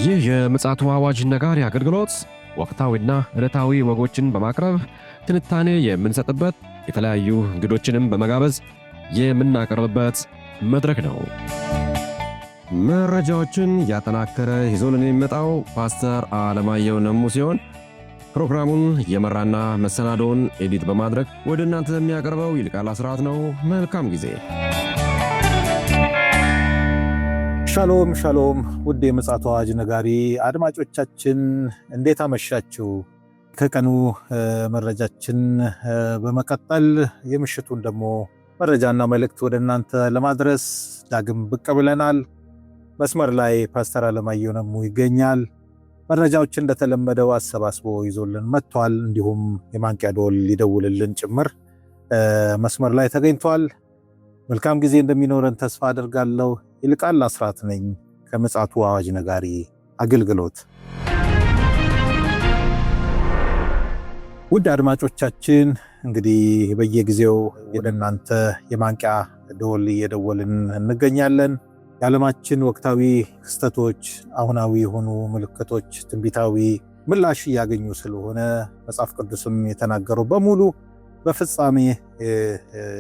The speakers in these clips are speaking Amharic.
ይህ የምፅዓቱ አዋጅ ነጋሪ አገልግሎት ወቅታዊና ዕለታዊ ወጎችን በማቅረብ ትንታኔ የምንሰጥበት የተለያዩ እንግዶችንም በመጋበዝ የምናቀርብበት መድረክ ነው። መረጃዎችን ያጠናከረ ይዞልን የሚመጣው ፓስተር አለማየሁ ነሙ ሲሆን ፕሮግራሙን የመራና መሰናዶውን ኤዲት በማድረግ ወደ እናንተ የሚያቀርበው ይልቃል አስራት ነው። መልካም ጊዜ። ሻሎም ሻሎም፣ ውድ የምፅዓቱ አዋጅ ነጋሪ አድማጮቻችን እንዴት አመሻችሁ? ከቀኑ መረጃችን በመቀጠል የምሽቱን ደግሞ መረጃና መልእክት ወደ እናንተ ለማድረስ ዳግም ብቅ ብለናል። መስመር ላይ ፓስተር አለማየሁ ነሙ ይገኛል። መረጃዎች እንደተለመደው አሰባስቦ ይዞልን መጥቷል። እንዲሁም የማንቂያ ደወል ሊደውልልን ጭምር መስመር ላይ ተገኝቷል። መልካም ጊዜ እንደሚኖረን ተስፋ አደርጋለሁ። ይልቃል አስራት ነኝ ከምፅዓቱ አዋጅ ነጋሪ አገልግሎት። ውድ አድማጮቻችን እንግዲህ በየጊዜው ወደ እናንተ የማንቂያ ደወል እየደወልን እንገኛለን። የዓለማችን ወቅታዊ ክስተቶች፣ አሁናዊ የሆኑ ምልክቶች ትንቢታዊ ምላሽ እያገኙ ስለሆነ መጽሐፍ ቅዱስም የተናገረው በሙሉ በፍጻሜ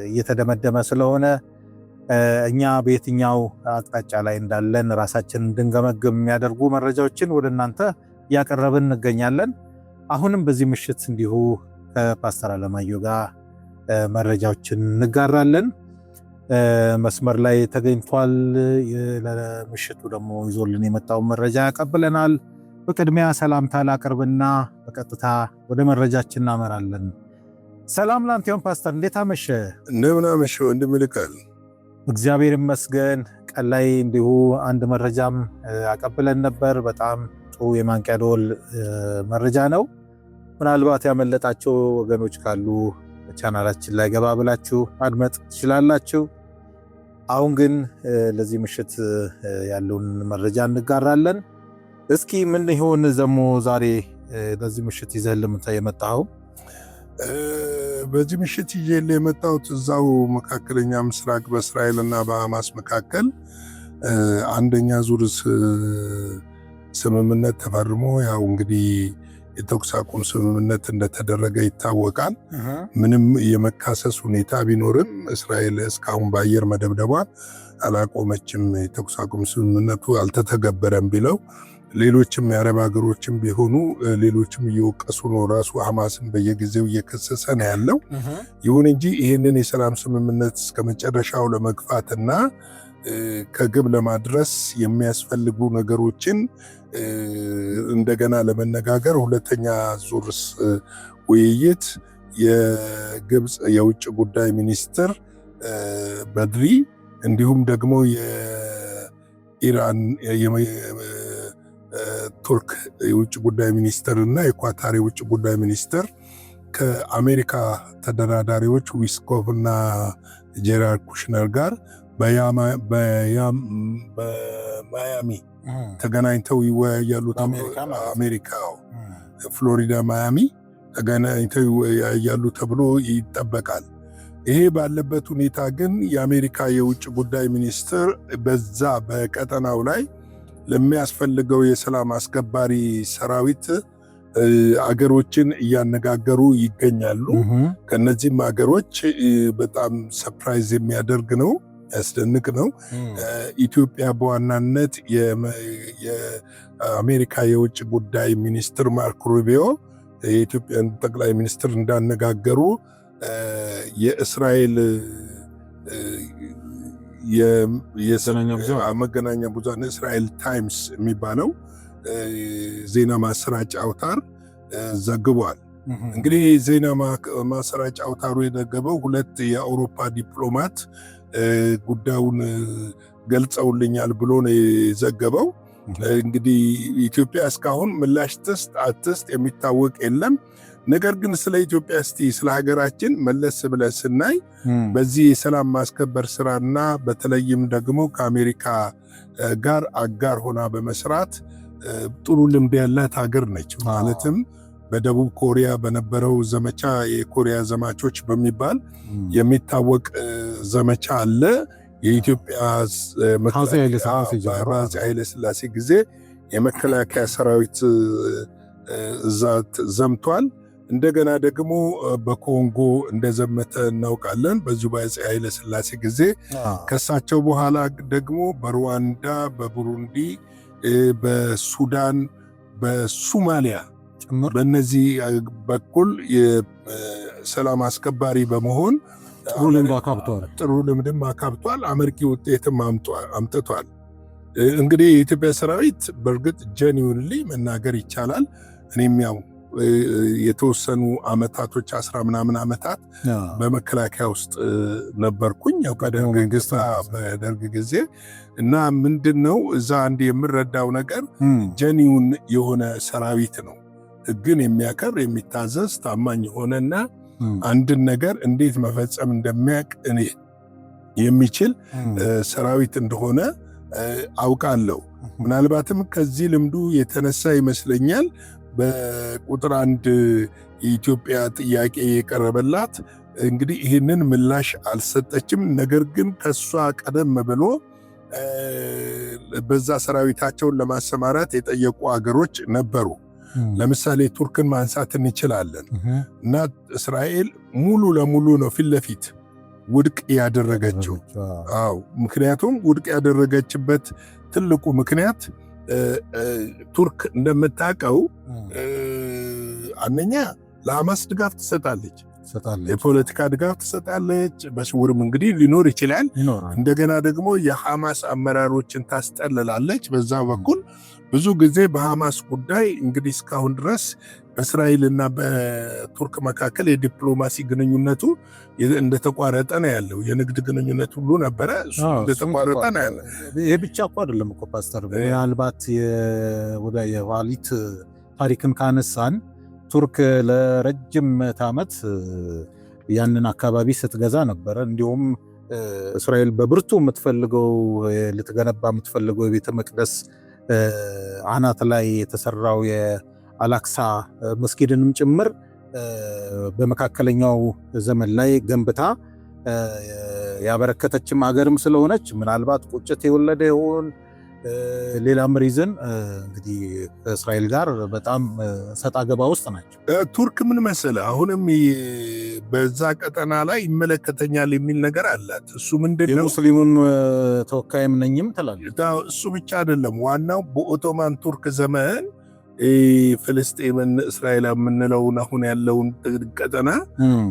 እየተደመደመ ስለሆነ እኛ በየትኛው አቅጣጫ ላይ እንዳለን ራሳችንን እንድንገመግም የሚያደርጉ መረጃዎችን ወደ እናንተ እያቀረብን እንገኛለን። አሁንም በዚህ ምሽት እንዲሁ ከፓስተር አለማየሁ ጋር መረጃዎችን እንጋራለን። መስመር ላይ ተገኝቷል። ለምሽቱ ደግሞ ይዞልን የመጣውን መረጃ ያቀብለናል። በቅድሚያ ሰላምታ ላቅርብና በቀጥታ ወደ መረጃችን እናመራለን። ሰላም ላንተ ይሁን ፓስተር፣ እንዴት አመሸ? እንደምን አመሸ ወንድም ይልቃል? እግዚአብሔር ይመስገን። ቀን ላይ እንዲሁ አንድ መረጃም አቀብለን ነበር። በጣም ጥሩ የማንቂያ ደወል መረጃ ነው። ምናልባት ያመለጣቸው ወገኖች ካሉ ቻናላችን ላይ ገባ ብላችሁ ማድመጥ ትችላላችሁ። አሁን ግን ለዚህ ምሽት ያለውን መረጃ እንጋራለን። እስኪ ምን ይሆን ዘሞ ዛሬ ለዚህ ምሽት ይዘህልን የመጣኸው? በዚህ ምሽት ይዤ የመጣሁት እዛው መካከለኛ ምስራቅ በእስራኤልና በሐማስ መካከል አንደኛ ዙር ስምምነት ተፈርሞ ያው እንግዲህ የተኩስ አቁም ስምምነት እንደተደረገ ይታወቃል። ምንም የመካሰስ ሁኔታ ቢኖርም እስራኤል እስካሁን በአየር መደብደቧን አላቆመችም። የተኩስ አቁም ስምምነቱ አልተተገበረም ቢለው ሌሎችም የአረብ ሀገሮችም ቢሆኑ ሌሎችም እየወቀሱ ነው። ራሱ ሐማስን በየጊዜው እየከሰሰ ነው ያለው። ይሁን እንጂ ይህንን የሰላም ስምምነት እስከ መጨረሻው ለመግፋትና ከግብ ለማድረስ የሚያስፈልጉ ነገሮችን እንደገና ለመነጋገር ሁለተኛ ዙር ውይይት የግብፅ የውጭ ጉዳይ ሚኒስትር በድሪ እንዲሁም ደግሞ የኢራን ቱርክ የውጭ ጉዳይ ሚኒስትር እና የኳታር የውጭ ጉዳይ ሚኒስትር ከአሜሪካ ተደራዳሪዎች ዊስኮቭ እና ጄራርድ ኩሽነር ጋር በማያሚ ተገናኝተው ይወያያሉ። አሜሪካ ፍሎሪዳ ማያሚ ተገናኝተው ይወያያሉ ተብሎ ይጠበቃል። ይሄ ባለበት ሁኔታ ግን የአሜሪካ የውጭ ጉዳይ ሚኒስትር በዛ በቀጠናው ላይ ለሚያስፈልገው የሰላም አስከባሪ ሰራዊት አገሮችን እያነጋገሩ ይገኛሉ። ከነዚህም አገሮች በጣም ሰርፕራይዝ የሚያደርግ ነው፣ ያስደንቅ ነው። ኢትዮጵያ በዋናነት የአሜሪካ የውጭ ጉዳይ ሚኒስትር ማርኮ ሩቢዮ የኢትዮጵያን ጠቅላይ ሚኒስትር እንዳነጋገሩ የእስራኤል መገናኛ ብዙሃን እስራኤል ታይምስ የሚባለው ዜና ማሰራጫ አውታር ዘግቧል። እንግዲህ ዜና ማሰራጫ አውታሩ የዘገበው ሁለት የአውሮፓ ዲፕሎማት ጉዳዩን ገልጸውልኛል ብሎ ነው የዘገበው። እንግዲህ ኢትዮጵያ እስካሁን ምላሽ ትስጥ አትስጥ የሚታወቅ የለም። ነገር ግን ስለ ኢትዮጵያ እስቲ ስለ ሀገራችን መለስ ብለን ስናይ በዚህ የሰላም ማስከበር ስራና በተለይም ደግሞ ከአሜሪካ ጋር አጋር ሆና በመስራት ጥሩ ልምድ ያላት ሀገር ነች። ማለትም በደቡብ ኮሪያ በነበረው ዘመቻ የኮሪያ ዘማቾች በሚባል የሚታወቅ ዘመቻ አለ። የኢትዮጵያ አፄ ኃይለ ሥላሴ ጊዜ የመከላከያ ሰራዊት እዛ ዘምቷል። እንደገና ደግሞ በኮንጎ እንደዘመተ እናውቃለን በዚሁ በአፄ ኃይለ ሥላሴ ጊዜ። ከሳቸው በኋላ ደግሞ በሩዋንዳ፣ በቡሩንዲ፣ በሱዳን፣ በሶማሊያ በእነዚህ በኩል የሰላም አስከባሪ በመሆን ጥሩ ልምድም አካብቷል። አመርቂ ውጤትም አምጥቷል። እንግዲህ የኢትዮጵያ ሰራዊት በእርግጥ ጀኒውንሊ መናገር ይቻላል እኔም ያው የተወሰኑ አመታቶች 10 ምናምን አመታት በመከላከያ ውስጥ ነበርኩኝ ያው በደርግ ጊዜ እና ምንድነው እዛ አንድ የምረዳው ነገር ጀኒውን የሆነ ሰራዊት ነው። ህግን የሚያከብር የሚታዘዝ ታማኝ የሆነና አንድን ነገር እንዴት መፈጸም እንደሚያውቅ የሚችል ሰራዊት እንደሆነ አውቃለሁ። ምናልባትም ከዚህ ልምዱ የተነሳ ይመስለኛል በቁጥር 1 የኢትዮጵያ ጥያቄ የቀረበላት እንግዲህ ይህንን ምላሽ አልሰጠችም። ነገር ግን ከሷ ቀደም ብሎ በዛ ሰራዊታቸውን ለማሰማራት የጠየቁ አገሮች ነበሩ። ለምሳሌ ቱርክን ማንሳት እንችላለን እና እስራኤል ሙሉ ለሙሉ ነው ፊት ለፊት ውድቅ ያደረገችው። አዎ ምክንያቱም ውድቅ ያደረገችበት ትልቁ ምክንያት ቱርክ እንደምታውቀው አንደኛ ለሐማስ ድጋፍ ትሰጣለች፣ የፖለቲካ ድጋፍ ትሰጣለች። በስውርም እንግዲህ ሊኖር ይችላል። እንደገና ደግሞ የሐማስ አመራሮችን ታስጠልላለች። በዛ በኩል ብዙ ጊዜ በሐማስ ጉዳይ እንግዲህ እስካሁን ድረስ በእስራኤልና በቱርክ መካከል የዲፕሎማሲ ግንኙነቱ እንደተቋረጠ ነው ያለው። የንግድ ግንኙነት ሁሉ ነበረ፣ እሱ እንደተቋረጠ ነው ያለው። ይሄ ብቻ እኮ አይደለም እኮ ፓስተር፣ ምናልባት የኋሊት ታሪክን ካነሳን ቱርክ ለረጅም ዓመት ያንን አካባቢ ስትገዛ ነበረ። እንዲሁም እስራኤል በብርቱ የምትፈልገው ልትገነባ የምትፈልገው የቤተ መቅደስ አናት ላይ የተሰራው የአላክሳ መስጊድንም ጭምር በመካከለኛው ዘመን ላይ ገንብታ ያበረከተችም ሀገርም ስለሆነች ምናልባት ቁጭት የወለደ ይሆን ሌላም ሪዝን እንግዲህ ከእስራኤል ጋር በጣም ሰጣ ገባ ውስጥ ናቸው። ቱርክ ምን መሰለህ አሁንም በዛ ቀጠና ላይ ይመለከተኛል የሚል ነገር አላት። እሱ ምንድነው የሙስሊሙን ተወካይም ነኝም ትላለች። እሱ ብቻ አይደለም፣ ዋናው በኦቶማን ቱርክ ዘመን ፍልስጤምን እስራኤል የምንለውን አሁን ያለውን ቀጠና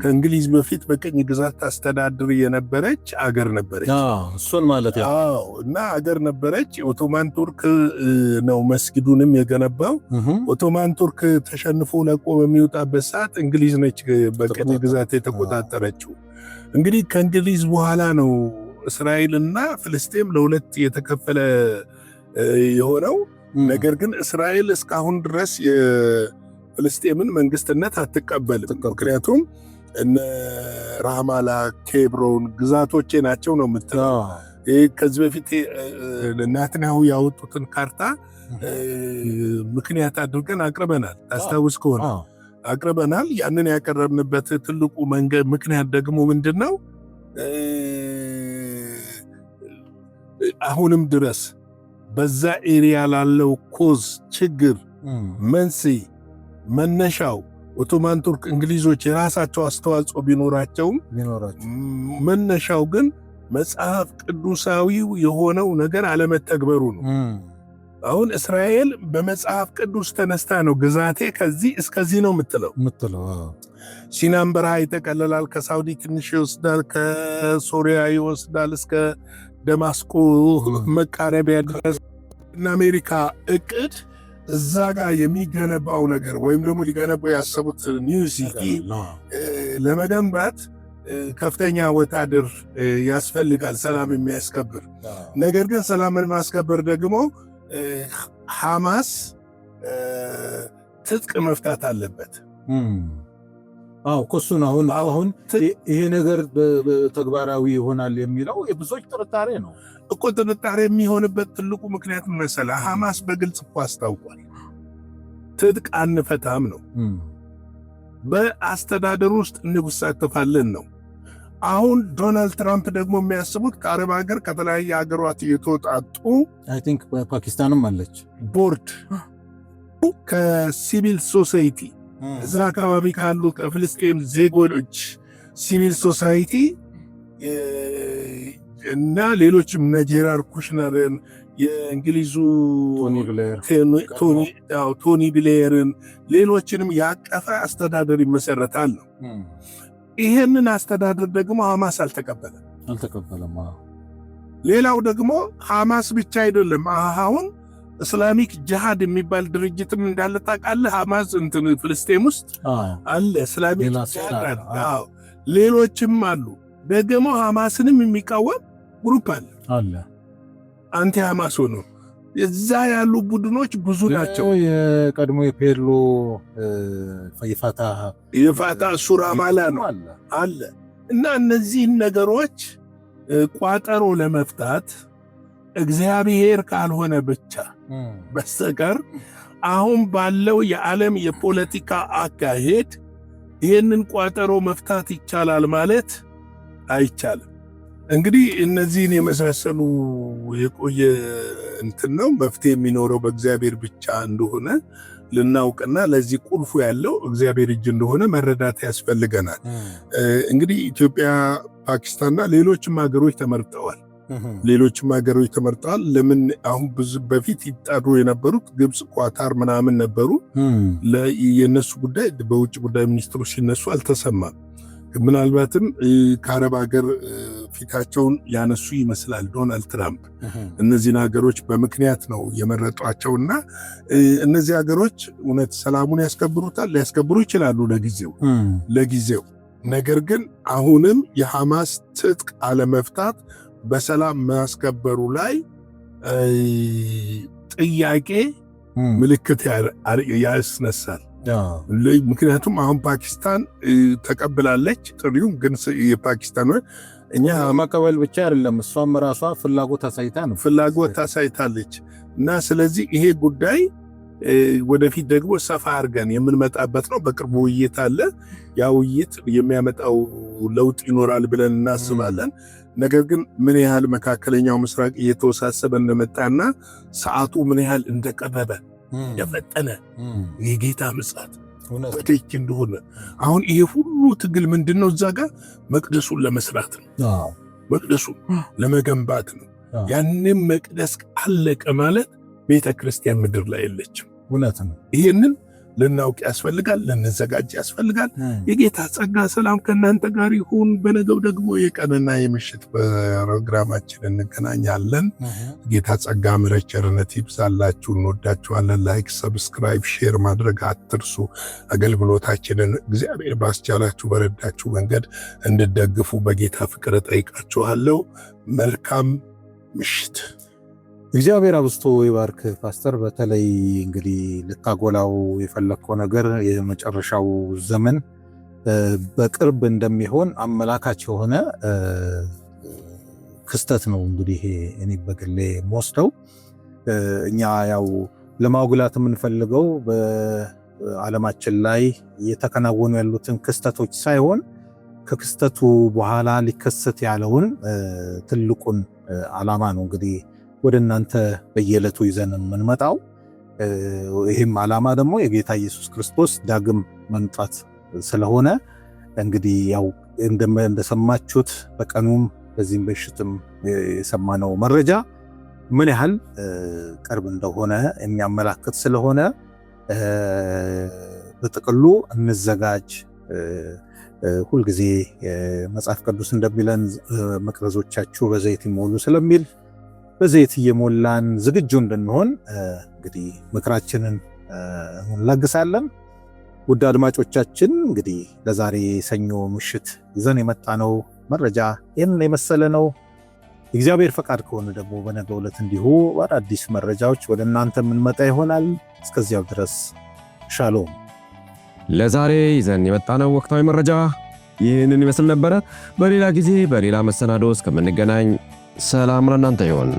ከእንግሊዝ በፊት በቅኝ ግዛት ታስተዳድር የነበረች አገር ነበረች። እሱን ማለት ያው እና አገር ነበረች። ኦቶማን ቱርክ ነው መስጊዱንም የገነባው። ኦቶማን ቱርክ ተሸንፎ ለቆ በሚወጣበት ሰዓት እንግሊዝ ነች በቅኝ ግዛት የተቆጣጠረችው። እንግዲህ ከእንግሊዝ በኋላ ነው እስራኤልና ፍልስጤም ለሁለት የተከፈለ የሆነው። ነገር ግን እስራኤል እስካሁን ድረስ የፍልስጤምን መንግስትነት አትቀበልም። ምክንያቱም እነ ራማላ፣ ኬብሮን ግዛቶቼ ናቸው ነው የምትለው። ከዚህ በፊት ናትናሁ ያወጡትን ካርታ ምክንያት አድርገን አቅርበናል። ታስታውስ ከሆነ አቅርበናል። ያንን ያቀረብንበት ትልቁ ምክንያት ደግሞ ምንድን ነው? አሁንም ድረስ በዛ ኤሪያ ላለው ኮዝ ችግር መንስኤ መነሻው ኦቶማን ቱርክ እንግሊዞች የራሳቸው አስተዋጽኦ ቢኖራቸውም መነሻው ግን መጽሐፍ ቅዱሳዊው የሆነው ነገር አለመተግበሩ ነው። አሁን እስራኤል በመጽሐፍ ቅዱስ ተነስታ ነው ግዛቴ ከዚህ እስከዚህ ነው የምትለው። ሲናን በረሃ ይጠቀልላል፣ ከሳውዲ ትንሽ ይወስዳል፣ ከሶሪያ ይወስዳል እስከ ደማስቆ መቃረቢያ ድረስ እና አሜሪካ እቅድ እዛ ጋር የሚገነባው ነገር ወይም ደግሞ ሊገነባው ያሰቡት ኒው ሲቲ ለመገንባት ከፍተኛ ወታደር ያስፈልጋል፣ ሰላም የሚያስከብር ነገር ግን ሰላምን ማስከበር ደግሞ ሐማስ ትጥቅ መፍታት አለበት። ኩሱን አሁን ይሄ ነገር ተግባራዊ ይሆናል የሚለው የብዙዎች ጥርጣሬ ነው እኮ። ጥርጣሬ የሚሆንበት ትልቁ ምክንያት መሰለህ? ሐማስ በግልጽ እኮ አስታውቋል፣ ትጥቅ አንፈታም ነው። በአስተዳደር ውስጥ እንሳተፋለን ነው። አሁን ዶናልድ ትራምፕ ደግሞ የሚያስቡት ከአረብ ሀገር ከተለያየ ሀገሯት የተወጣጡ አይ ቲንክ ፓኪስታንም አለች ቦርድ ከሲቪል ሶሳይቲ እዛ አካባቢ ካሉ ከፍልስጤም ዜጎች ሲቪል ሶሳይቲ እና ሌሎችም ጄራርድ ኩሽነርን የእንግሊዙ ቶኒ ብሌርን ሌሎችንም ያቀፈ አስተዳደር ይመሰረታል ነው። ይሄንን አስተዳደር ደግሞ ሐማስ አልተቀበለም። ሌላው ደግሞ ሐማስ ብቻ አይደለም። አሁን እስላሚክ ጂሃድ የሚባል ድርጅትም እንዳለ ታውቃለህ። ሐማስ እንትን ፍልስጤም ውስጥ አለ እስላሚክ ጂሃድ። ሌሎችም አሉ ደግሞ ሐማስንም የሚቃወም ግሩፕ አለ። አንቲ ሐማስ ነው። እዛ ያሉ ቡድኖች ብዙ ናቸው። የቀድሞ የፔርሎ የፋታ ሱራ ማላ ነው አለ እና እነዚህን ነገሮች ቋጠሮ ለመፍታት እግዚአብሔር ካልሆነ ብቻ በስተቀር አሁን ባለው የዓለም የፖለቲካ አካሄድ ይህንን ቋጠሮ መፍታት ይቻላል ማለት አይቻልም። እንግዲህ እነዚህን የመሳሰሉ የቆየ እንትን ነው መፍትሄ የሚኖረው በእግዚአብሔር ብቻ እንደሆነ ልናውቅና ለዚህ ቁልፉ ያለው እግዚአብሔር እጅ እንደሆነ መረዳት ያስፈልገናል። እንግዲህ ኢትዮጵያ፣ ፓኪስታንና ሌሎችም ሀገሮች ተመርጠዋል። ለምን አሁን ብዙ በፊት ይጣሩ የነበሩት ግብፅ፣ ኳታር ምናምን ነበሩ። የነሱ ጉዳይ በውጭ ጉዳይ ሚኒስትሩ ሲነሱ አልተሰማም። ምናልባትም ከአረብ ሀገር ፊታቸውን ያነሱ ይመስላል ዶናልድ ትራምፕ። እነዚህን ሀገሮች በምክንያት ነው የመረጧቸውና እነዚህ ሀገሮች እውነት ሰላሙን ሊያስከብሩ ይችላሉ ለጊዜው። ነገር ግን አሁንም የሐማስ ትጥቅ አለመፍታት በሰላም ማስከበሩ ላይ ጥያቄ ምልክት ያስነሳል። ምክንያቱም አሁን ፓኪስታን ተቀብላለች ጥሪውን። ግን የፓኪስታን እኛ መቀበል ብቻ አይደለም እሷም ራሷ ፍላጎት አሳይታለች እና ስለዚህ ይሄ ጉዳይ ወደፊት ደግሞ ሰፋ አድርገን የምንመጣበት ነው። በቅርቡ ውይይት አለ። ያ ውይይት የሚያመጣው ለውጥ ይኖራል ብለን እናስባለን። ነገር ግን ምን ያህል መካከለኛው ምስራቅ እየተወሳሰበ እንደመጣና ሰዓቱ ምን ያህል እንደቀረበ የፈጠነ የጌታ ምጽአት ወደች እንደሆነ አሁን ይሄ ሁሉ ትግል ምንድነው? እዛ ጋር መቅደሱን ለመስራት ነው። መቅደሱን ለመገንባት ነው። ያንን መቅደስ አለቀ ማለት ቤተ ክርስቲያን ምድር ላይ የለችም። እውነት ነው። ይሄንን ልናውቅ ያስፈልጋል፣ ልንዘጋጅ ያስፈልጋል። የጌታ ጸጋ ሰላም ከእናንተ ጋር ይሁን። በነገው ደግሞ የቀንና የምሽት ፕሮግራማችን እንገናኛለን። ጌታ ጸጋ፣ ምሕረት፣ ቸርነት ይብዛላችሁ። እንወዳችኋለን። ላይክ፣ ሰብስክራይብ፣ ሼር ማድረግ አትርሱ። አገልግሎታችንን እግዚአብሔር ባስቻላችሁ በረዳችሁ መንገድ እንድትደግፉ በጌታ ፍቅር እጠይቃችኋለሁ። መልካም ምሽት። እግዚአብሔር አብዝቶ ይባርክ ፓስተር። በተለይ እንግዲህ ልታጎላው የፈለግከው ነገር የመጨረሻው ዘመን በቅርብ እንደሚሆን አመላካች የሆነ ክስተት ነው። እንግዲህ እኔ በግሌ የምወስደው እኛ ያው ለማጉላት የምንፈልገው በዓለማችን ላይ እየተከናወኑ ያሉትን ክስተቶች ሳይሆን ከክስተቱ በኋላ ሊከሰት ያለውን ትልቁን ዓላማ ነው እንግዲህ ወደ እናንተ በየዕለቱ ይዘን የምንመጣው። ይህም ዓላማ ደግሞ የጌታ ኢየሱስ ክርስቶስ ዳግም መምጣት ስለሆነ እንግዲህ ያው እንደሰማችሁት በቀኑም በዚህም በሽትም የሰማነው መረጃ ምን ያህል ቅርብ እንደሆነ የሚያመላክት ስለሆነ በጥቅሉ እንዘጋጅ። ሁልጊዜ መጽሐፍ ቅዱስ እንደሚለን መቅረዞቻችሁ በዘይት ይሞሉ ስለሚል በዘይት እየሞላን ዝግጁ እንድንሆን እንግዲህ ምክራችንን እንለግሳለን። ውድ አድማጮቻችን እንግዲህ ለዛሬ ሰኞ ምሽት ይዘን የመጣነው መረጃ ይህንን የመሰለ ነው። እግዚአብሔር ፈቃድ ከሆነ ደግሞ በነገው ዕለት እንዲሁ አዳዲስ መረጃዎች ወደ እናንተ የምንመጣ ይሆናል። እስከዚያው ድረስ ሻሎም። ለዛሬ ይዘን የመጣነው ወቅታዊ መረጃ ይህንን ይመስል ነበረ። በሌላ ጊዜ በሌላ መሰናዶ እስከምንገናኝ ሰላም ለእናንተ ይሁን።